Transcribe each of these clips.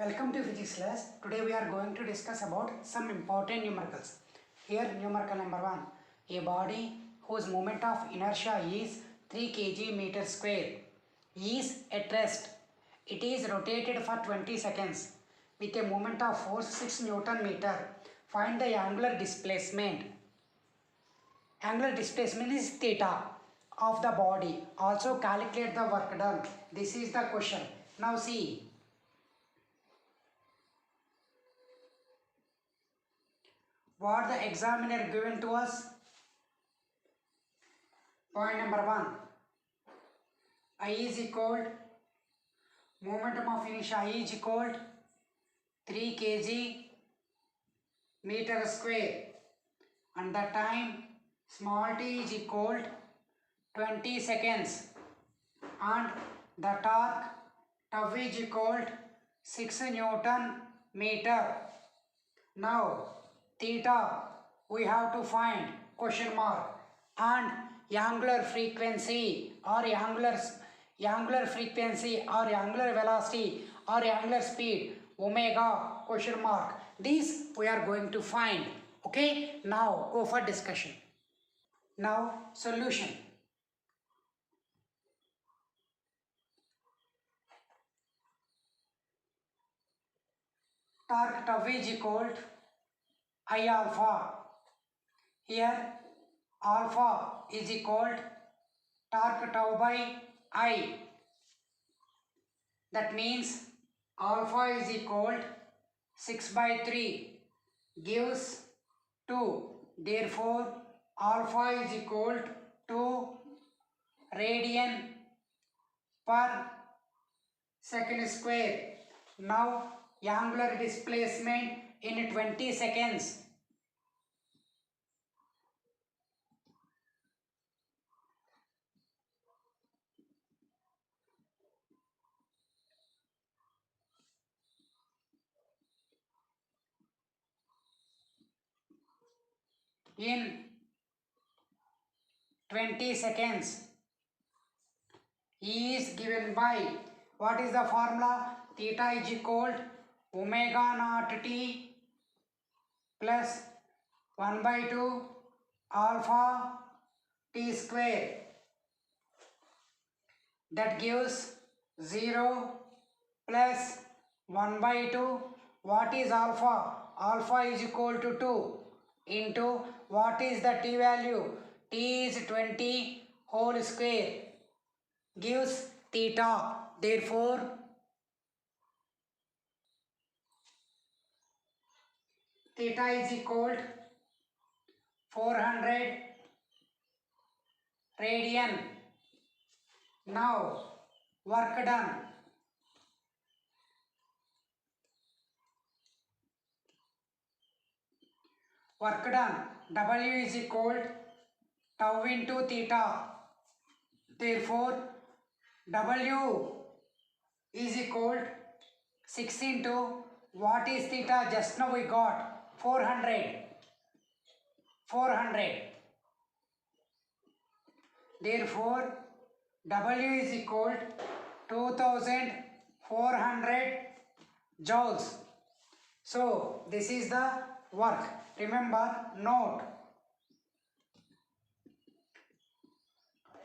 Welcome to physics class. Today we are going to discuss about some important numericals. Here numerical number 1. A body whose moment of inertia is 3 kg meter square is at rest. It is rotated for 20 seconds with a moment of force 6 Newton meter. Find the angular displacement. Angular displacement is theta of the body. Also calculate the work done. This is the question. Now see. What the examiner given to us? Point number 1. I is equal, momentum of inertia I is equal 3 kg meter square and the time small t is equal 20 seconds and the torque tau is equal 6 Newton meter. Now theta we have to find question mark and angular frequency or angular frequency or angular velocity or angular speed omega question mark. These we are going to find. Okay, now go for discussion. Now solution. Torque tau is equal to I alpha. Here alpha is equal to torque tau by I. That means alpha is equal to 6 by 3 gives 2. Therefore alpha is equal to 2 radian per second square. Now angular displacement in 20 seconds. In 20 seconds E is given by, what is the formula? Theta is equal to omega naught t plus 1 by 2 alpha t square. That gives 0 plus 1 by 2. What is alpha? Alpha is equal to 2 into what is the t value? T is 20 whole square gives theta. Therefore theta is equal to 400 radian. Now work done. Work done. W is equal to tau into theta. Therefore W is equal to 6 into what is theta? Just now we got 400. Therefore W is equal to 2400 joules. So this is the work. Remember, note.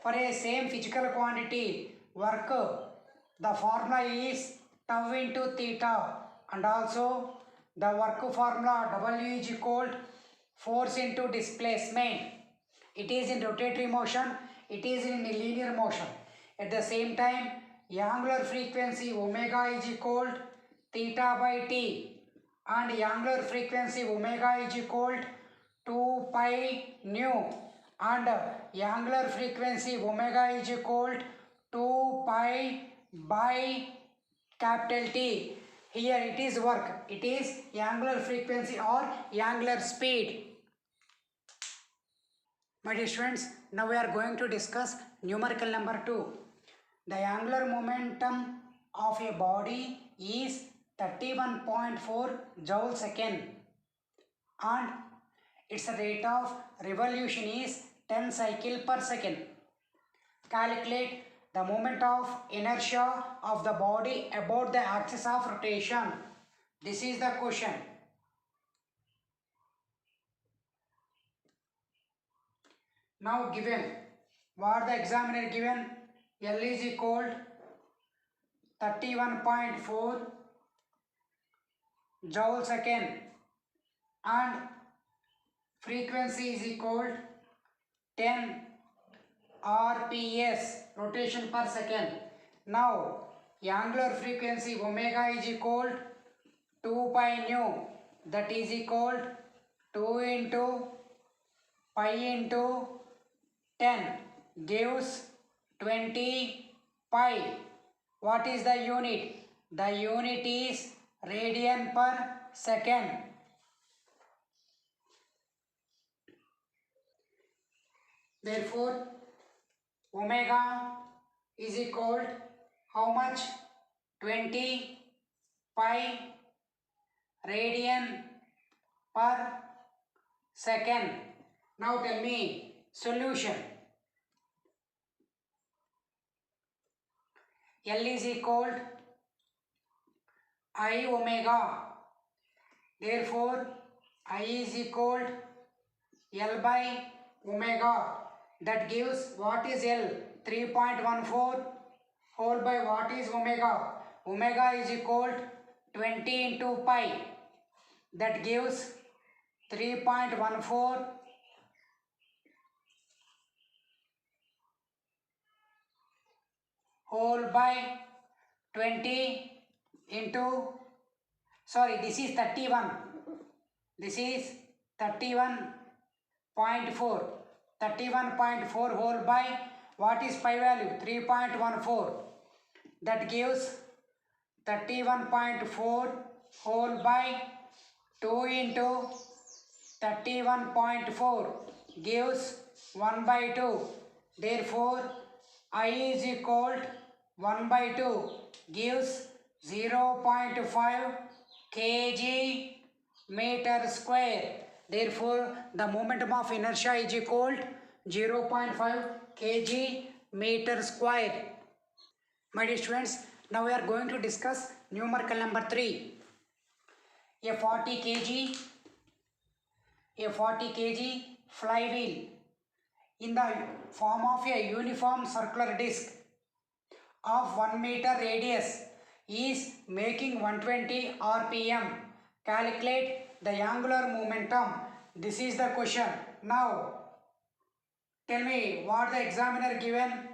For a same physical quantity work, the formula is tau into theta and also the work formula W is equal to force into displacement. It is in rotatory motion, it is in linear motion. At the same time, angular frequency omega is equal to theta by t and angular frequency omega is equal to 2 pi nu and angular frequency omega is equal to 2 pi by capital T. Here it is work, it is angular frequency or angular speed. My dear students, now we are going to discuss numerical number 2. The angular momentum of a body is 31.4 joule second and its rate of revolution is 10 cycle per second. Calculate the moment of inertia of the body about the axis of rotation. This is the question. Now given, what the examiner given? L is equal 31.4 joule second and frequency is equal 10 RPS, rotation per second. Now angular frequency omega is equal 2 pi nu, that is equal 2 into pi into 10 gives 20 pi. What is the unit? The unit is radian per second. Therefore, omega is equal how much? 20 pi radian per second. Now tell me solution. L is equal I omega. Therefore, I is equal L by omega. That gives what is L? 3.14 whole by what is omega? Omega is equal 20 into pi. That gives 3.14 whole by 20 into, sorry, this is 31. This is 31.4. 31.4 whole by what is pi value? 3.14. That gives 31.4 whole by 2 into 31.4 gives 1 by 2. Therefore, I is equal 1 by 2 gives 0.5 kg meter square. Therefore, the momentum of inertia is equal 0.5 kg meter square. My dear students, now we are going to discuss numerical number 3. A 40 kg flywheel in the form of a uniform circular disc of 1 meter radius is making 120 rpm. Calculate the angular momentum. This is the question. Now tell me what the examiner given.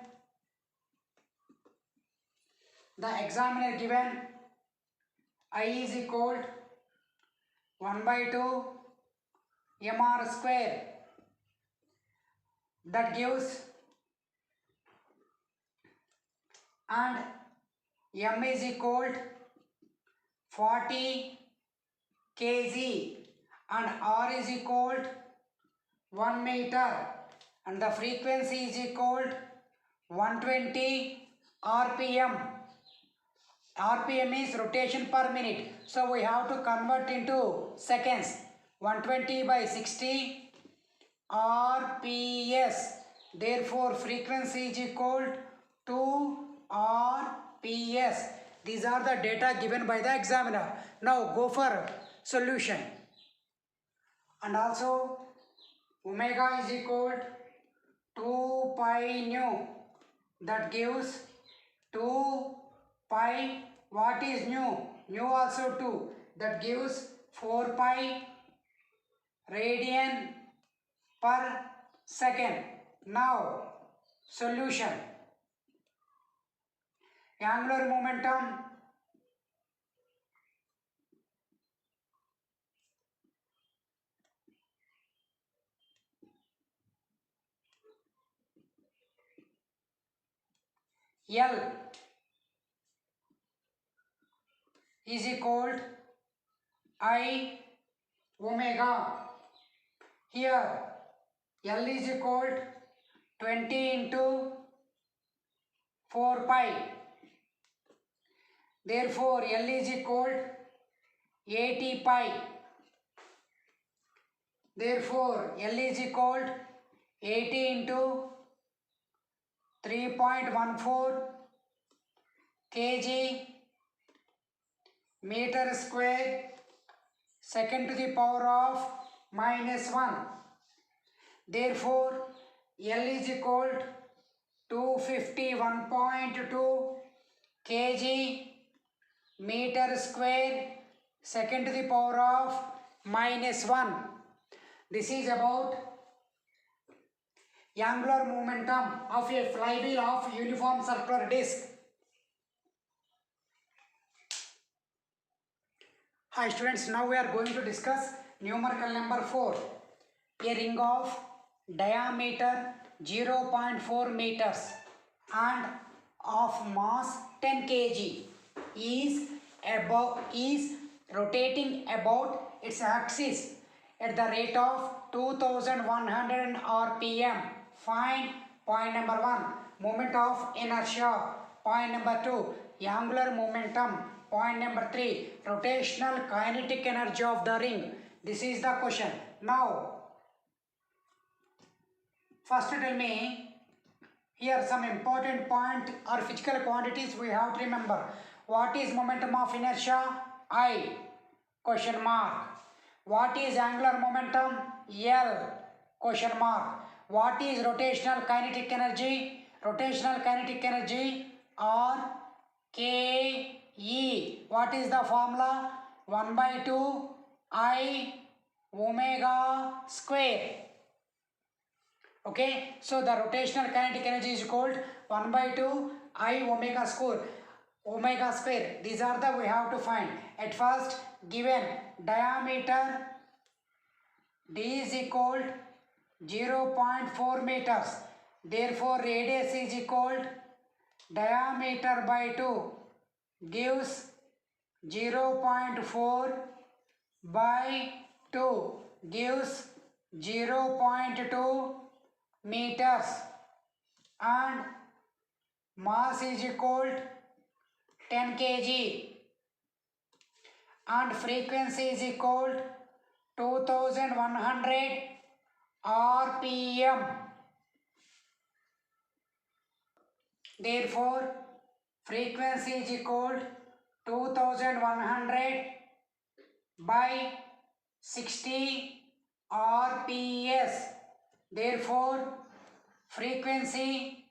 The examiner given I is equal 1 by 2 mr square. That gives, and m is equal 40 kg and r is equal 1 meter and the frequency is equal 120 rpm. RPM is rotation per minute, so we have to convert into seconds. 120 by 60 RPS. Therefore, frequency is equal to RPS. These are the data given by the examiner. Now go for solution. And also omega is equal 2 pi nu. That gives 2 pi. What is nu? Nu also 2. That gives 4 pi radian per second. Now solution. Angular momentum L is equal I omega. Here L is equal 20 into 4 pi. Therefore, L is equal 80 pi. Therefore, L is equal 80 into 3.14 kg meter square second to the power of -1. Therefore, L is equal to 251.2 kg meter square second to the power of -1. This is about angular momentum of a flywheel of uniform circular disc. Hi students, now we are going to discuss numerical number 4. A ring of diameter 0.4 meters and of mass 10 kg is rotating about its axis at the rate of 2100 rpm. Find point number 1, moment of inertia. Point number 2, angular momentum. Point number 3, rotational kinetic energy of the ring. This is the question. Now, first tell me, here some important point or physical quantities we have to remember. What is momentum of inertia? I. Question mark. What is angular momentum? L. Question mark. What is rotational kinetic energy? Rotational kinetic energy R K E. What is the formula? 1 by 2 I omega square. Okay, so the rotational kinetic energy is called 1 by 2 I omega square. These are the we have to find. At first, given diameter d is equal 0.4 meters. Therefore, radius is equal diameter by 2 gives 0.4 by 2 gives 0.2 meters and mass is equal 10 kg and frequency is equal 2100 rpm. Therefore, frequency is equal 2100 by 60 rps. Therefore, frequency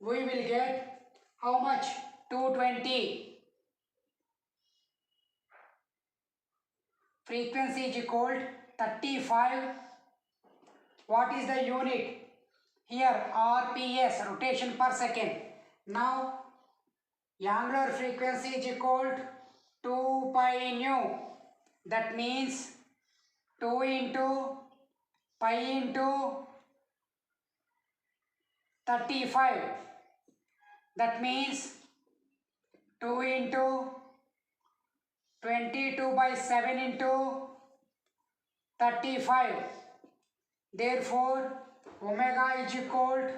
we will get how much? 220. Frequency is equal 35. What is the unit? Here rps, rotation per second. Now angular frequency is equal to 2 pi nu. That means 2 into pi into 35. That means 2 into 22 by 7 into 35. Therefore, omega is equal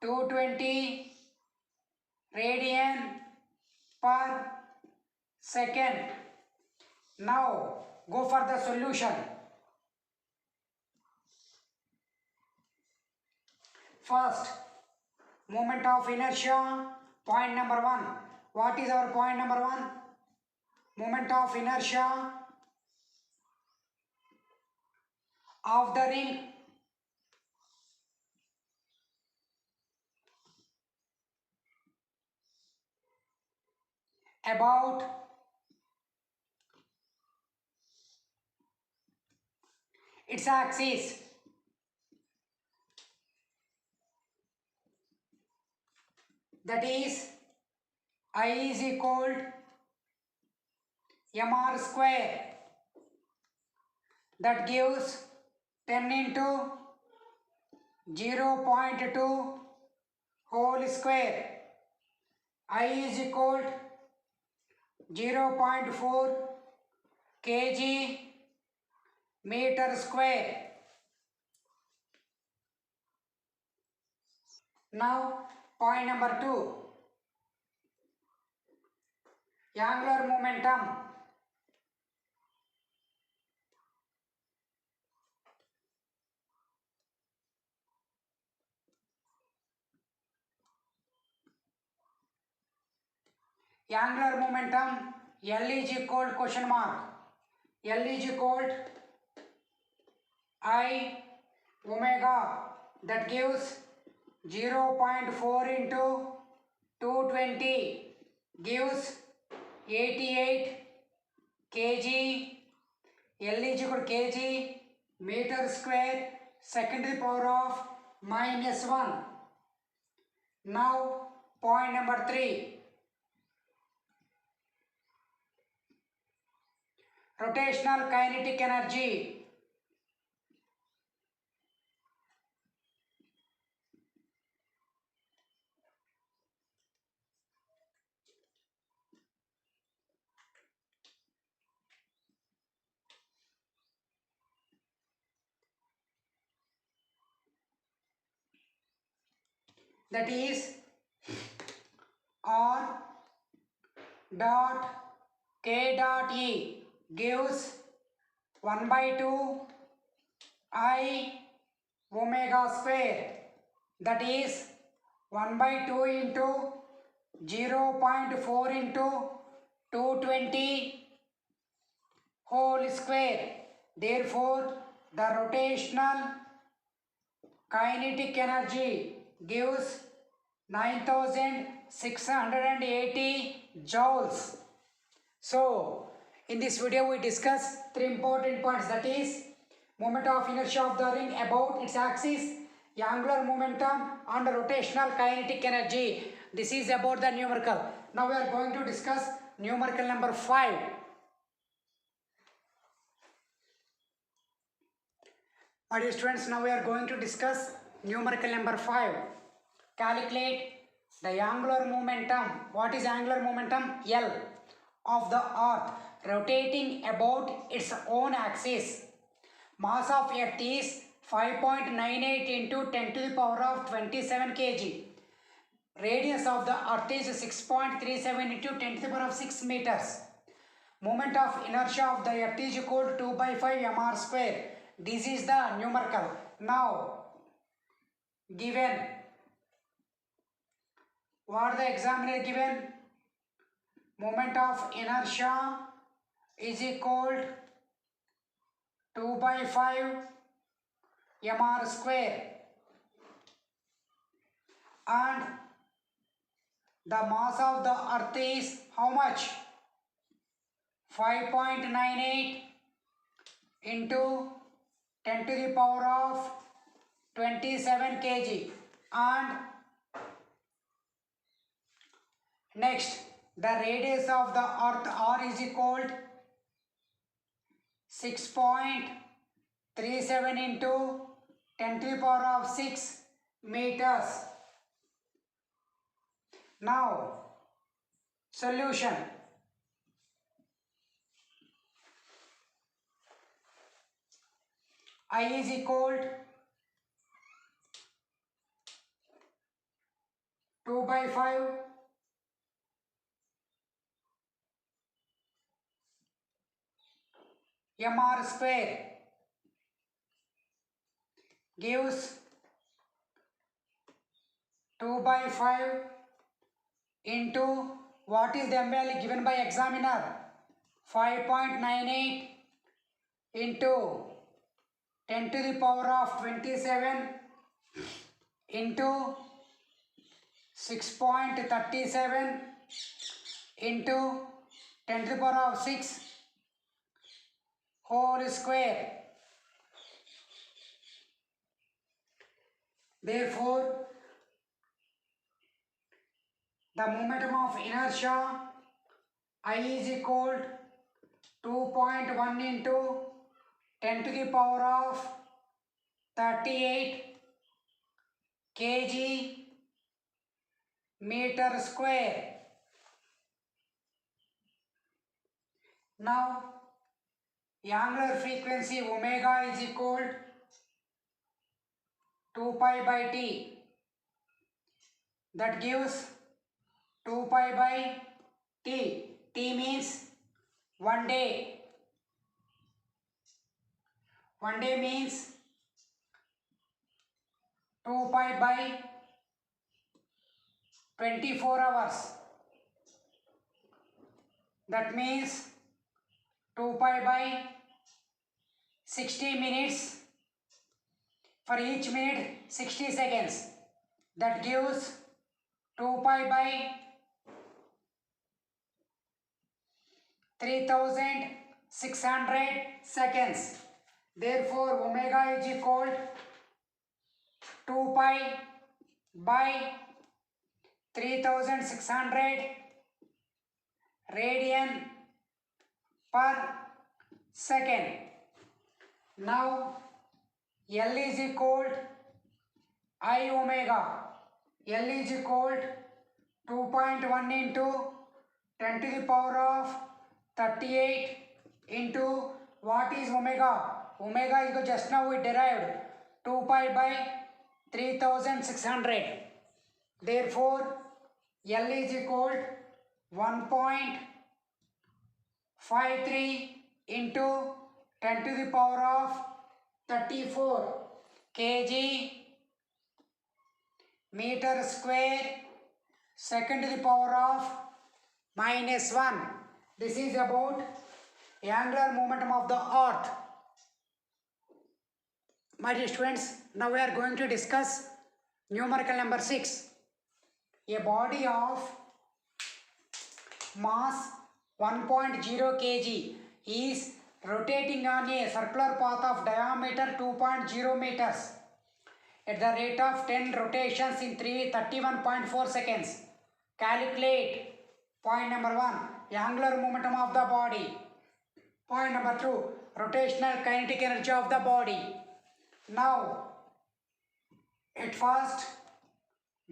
to 220 radian per second. Now, go for the solution. First, moment of inertia, point number 1. What is our point number 1? Moment of inertia of the ring about its axis. That is I is equal mr square. That gives 10 into 0.2 whole square. I is equal 0.4 kg meter square. Now, point number 2. Angular momentum. angular momentum L is equal question mark. L is equal I omega, that gives 0.4 into 220 gives 88 kg. L is equal to kg meter square second to the power of -1. Now point number 3. Rotational kinetic energy. That is R dot K dot E gives 1 by 2 I omega square, that is 1 by 2 into 0.4 into 220 whole square. Therefore, the rotational kinetic energy gives 9680 joules. So, in this video we discuss 3 important points, that is moment of inertia of the ring about its axis, angular momentum and rotational kinetic energy. This is about the numerical. Now we are going to discuss numerical number 5. My dear students, now we are going to discuss numerical number 5. Calculate the angular momentum. What is angular momentum? L of the earth rotating about its own axis. Mass of earth is 5.98 into 10 to the power of 27 kg. Radius of the earth is 6.37 into 10 to the power of 6 meters. Moment of inertia of the earth is equal to 2 by 5 mr square. This is the numerical. Now, given, what the examiner given? Moment of inertia is equal to 2 by 5 mr square, and the mass of the earth is how much? 5.98 into 10 to the power of 27 kg. And next, the radius of the earth r is equal to 6.37 into 10 to the power of 6 meters. Now, solution. I is equal to 2 by 5 mr square gives 2 by 5 into, what is the M value given by examiner? 5.98 into 10 to the power of 27 into 6.37 into 10 to the power of 6 whole square. Therefore, the momentum of inertia I is equal to 2.1 into 10 to the power of 38 kg meter square. Now, angular frequency omega is equal to 2 pi by t. That gives 2 pi by t. T means 1 day. 1 day means 2 pi by 24 hours. that means 2 pi by 60 minutes. For each minute 60 seconds, that gives 2 pi by 3600 seconds. Therefore omega is equal 2 pi by 3600 radian per second. Now L is equal I omega. L is equal 2.1 into 10 to the power of 38 into what is omega? Omega is just now we derived 2 pi by 3600. Therefore L is equal 1.53 into 10 to the power of 34 kg meter square second to the power of -1. This is about angular momentum of the earth. My dear students, now we are going to discuss numerical number 6. A body of mass 1.0 kg is rotating on a circular path of diameter 2.0 meters at the rate of 10 rotations in 31.4 seconds. Calculate point number 1, angular momentum of the body. Point number 2, rotational kinetic energy of the body. Now, at first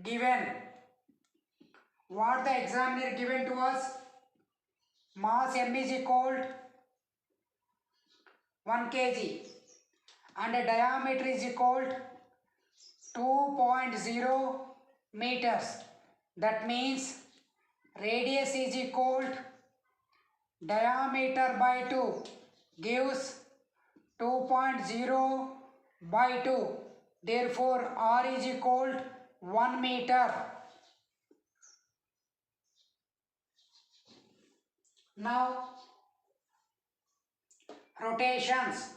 given, what the examiner given to us, mass m is equal 1 kg and the diameter is equal 2.0 meters. That means radius is equal diameter by 2 gives 2.0 by 2. Therefore R is equal 1 meter. Now rotations.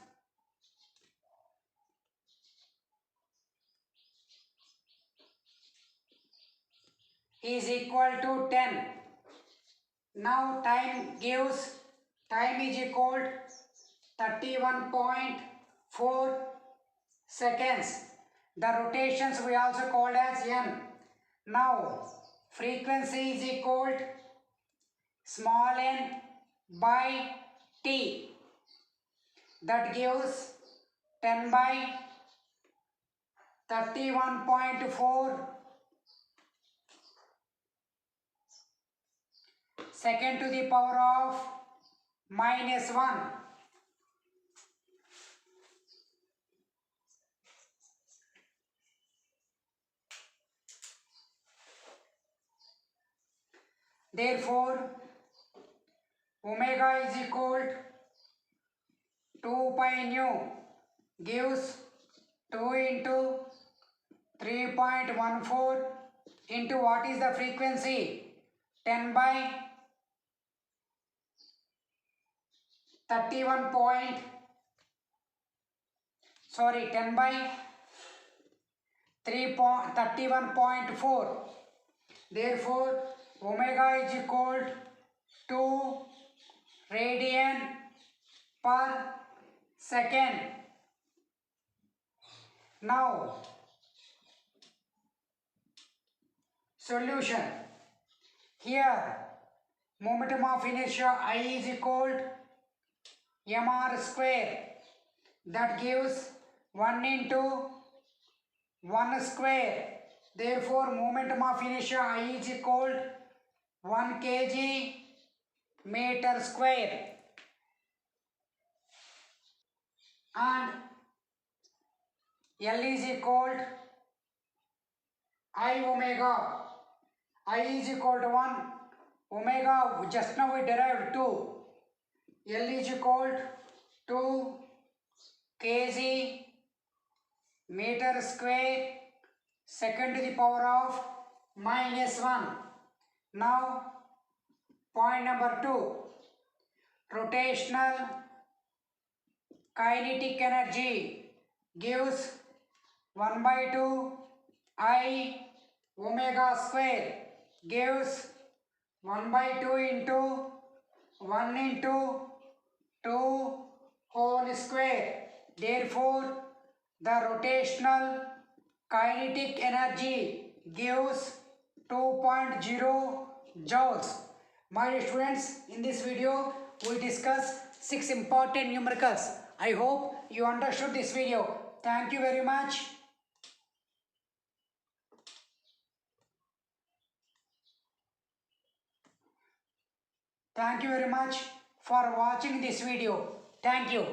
Is equal to 10. Now time is equal 31.4 seconds. The rotations we also called as n. Now frequency is equal small n by t. That gives 10 by 31.4 second to the power of -1. Therefore omega is equal 2 pi nu gives 2 into 3.14 into what is the frequency? 10 by 10 by 31.4. Therefore omega is equal to radian per second. Now solution. Here momentum of inertia I is equal mr square. That gives 1 into 1 square. Therefore momentum of inertia I is equal 1 kg meter square. And L is equal I omega. I is equal to 1. Omega just now we derived 2. L is equal to kg meter square second to the power of -1. Now Point number 2, rotational kinetic energy gives 1 by 2 I omega square gives 1 by 2 into 1 into 2 whole square. Therefore, the rotational kinetic energy gives 2.0 joules. My dear students, in this video we discuss 6 important numericals. I hope you understood this video. Thank you very much. Thank you very much for watching this video. Thank you.